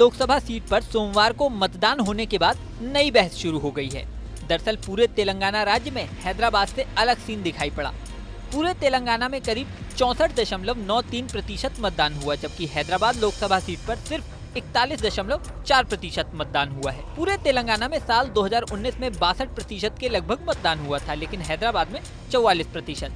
Lok Sabha seat पर सोमवार को मतदान होने के बाद नई बहस शुरू हो गई है। दरअसल पूरे तेलंगाना राज्य में हैदराबाद से अलग सीन दिखाई पड़ा। पूरे तेलंगाना में करीब 64.93% मतदान हुआ, जबकि हैदराबाद लोकसभा सीट पर सिर्फ 41.4% मतदान हुआ है। पूरे तेलंगाना में साल 2019 में 62% के लगभग मतदान हुआ था, लेकिन हैदराबाद में 44%।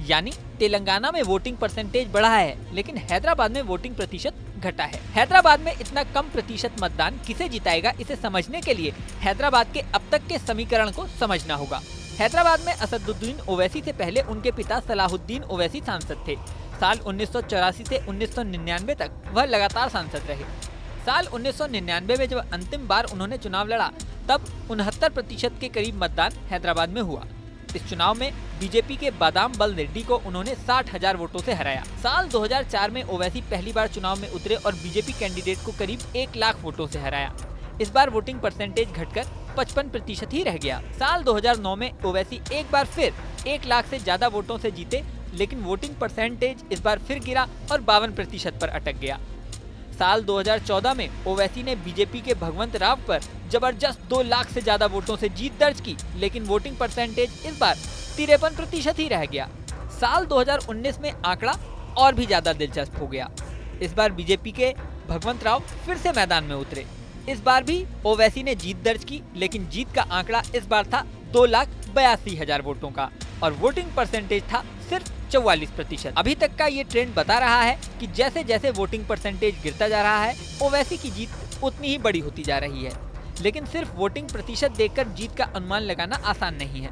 यानी तेलंगाना में वोटिंग परसेंटेज बढ़ा है, लेकिन हैदराबाद में वोटिंग प्रतिशत घटा है। हैदराबाद में इतना कम प्रतिशत मतदान किसे जिताएगा, इसे समझने के लिए हैदराबाद के अब तक के समीकरण को समझना होगा। हैदराबाद में असदुद्दीन ओवैसी से पहले उनके पिता सलाहुद्दीन ओवैसी सांसद थे। साल 1984 से 1999 तक वह लगातार सांसद रहे। साल 1999 में जब अंतिम बार उन्होंने चुनाव लड़ा, तब 69% के करीब मतदान हैदराबाद में हुआ। इस चुनाव में बीजेपी के बादाम बल रेड्डी को उन्होंने 60,000 वोटों से हराया। साल 2004 में ओवैसी पहली बार चुनाव में उतरे और बीजेपी कैंडिडेट को करीब 1 लाख वोटों से हराया। इस बार वोटिंग परसेंटेज घटकर 55% ही रह गया। साल 2009 में ओवैसी एक बार फिर 1 लाख से ज्यादा वोटों से जीते, लेकिन वोटिंग परसेंटेज इस बार फिर गिरा और 52% पर अटक गया। साल 2014 में ओवैसी ने बीजेपी के भगवंत राव पर जबरदस्त 2 लाख से ज्यादा वोटों से जीत दर्ज की, लेकिन वोटिंग परसेंटेज इस बार 53% ही रह गया। साल 2019 में आंकड़ा और भी ज्यादा दिलचस्प हो गया। इस बार बीजेपी के भगवंत राव फिर से मैदान में उतरे। इस बार भी ओवैसी ने जीत दर्ज की, लेकिन जीत का आंकड़ा इस बार था 2,82,000 वोटों का और वोटिंग परसेंटेज था सिर्फ 44%। अभी तक का ये ट्रेंड बता रहा है कि जैसे जैसे वोटिंग परसेंटेज गिरता जा रहा है, ओवैसी की जीत उतनी ही बड़ी होती जा रही है। लेकिन सिर्फ वोटिंग प्रतिशत देखकर जीत का अनुमान लगाना आसान नहीं है।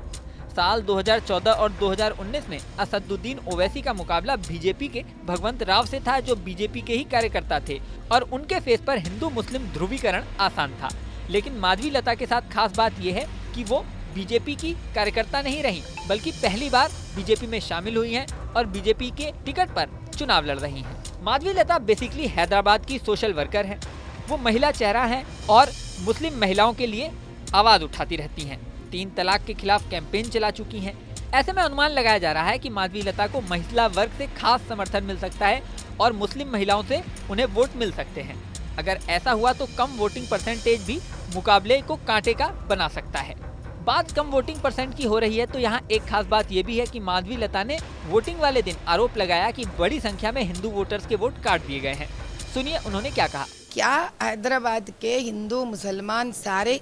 साल 2014 और 2019 में असदुद्दीन ओवैसी का मुकाबला बीजेपी के भगवंत राव से था, जो बीजेपी के ही कार्यकर्ता थे और उनके फेस पर हिंदू मुस्लिम ध्रुवीकरण आसान था। लेकिन माधवी लता के साथ खास बात यह है कि वो बीजेपी की कार्यकर्ता नहीं रही, बल्कि पहली बार बीजेपी में शामिल हुई हैं और बीजेपी के टिकट पर चुनाव लड़ रही हैं। माधवी लता बेसिकली हैदराबाद की सोशल वर्कर हैं। वो महिला चेहरा हैं और मुस्लिम महिलाओं के लिए आवाज उठाती रहती हैं। 3 तलाक के खिलाफ कैंपेन चला चुकी हैं। ऐसे में अनुमान लगाया जा रहा है कि माधवी लता को महिला वर्ग से खास समर्थन मिल सकता है और मुस्लिम महिलाओं से उन्हें वोट मिल सकते हैं। अगर ऐसा हुआ तो कम वोटिंग परसेंटेज भी मुकाबले को कांटे का बना सकता है। बात कम वोटिंग परसेंट की हो रही है तो यहाँ एक खास बात ये भी है कि माधवी लता ने वोटिंग वाले दिन आरोप लगाया कि बड़ी संख्या में हिंदू वोटर्स के वोट काट दिए गए हैं। सुनिए उन्होंने क्या कहा। क्या हैदराबाद के हिंदू मुसलमान सारे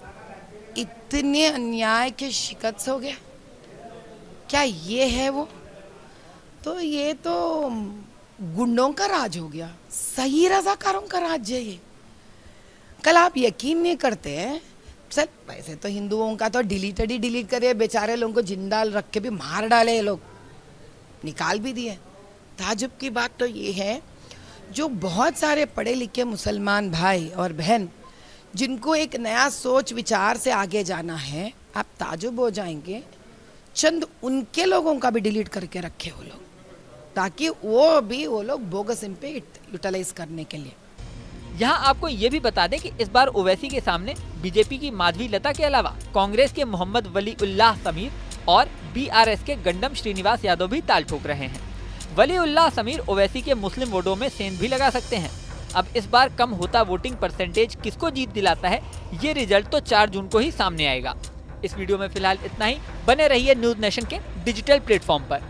इतने अन्याय के शिकस्त हो गए? क्या ये है वो? तो ये तो गुंडों का राज हो गया, सही रजाकारों का राज्य है ये। कल आप यकीन नहीं करते हैं सर, वैसे तो हिंदुओं का तो डिलीट करे, बेचारे लोगों को जिंदा रख के भी मार डाले, ये लोग निकाल भी दिए। ताजुब की बात तो ये है, जो बहुत सारे पढ़े लिखे मुसलमान भाई और बहन जिनको एक नया सोच विचार से आगे जाना है, आप ताजुब हो जाएंगे, चंद उनके लोगों का भी डिलीट करके रखे वो लोग, ताकि वो लोग बोगस पे यूटिलाइज करने के लिए। यहाँ आपको ये भी बता दें कि इस बार ओवैसी के सामने बीजेपी की माधवी लता के अलावा कांग्रेस के मोहम्मद वली उल्लाह समीर और बीआरएस के गंडम श्रीनिवास यादव भी ताल ठोक रहे हैं। वली उल्लाह समीर ओवैसी के मुस्लिम वोटों में सेंध भी लगा सकते हैं। अब इस बार कम होता वोटिंग परसेंटेज किसको जीत दिलाता है, ये रिजल्ट तो 4 जून को ही सामने आएगा। इस वीडियो में फिलहाल इतना ही। बने रहिए न्यूज नेशन के डिजिटल प्लेटफॉर्म पर।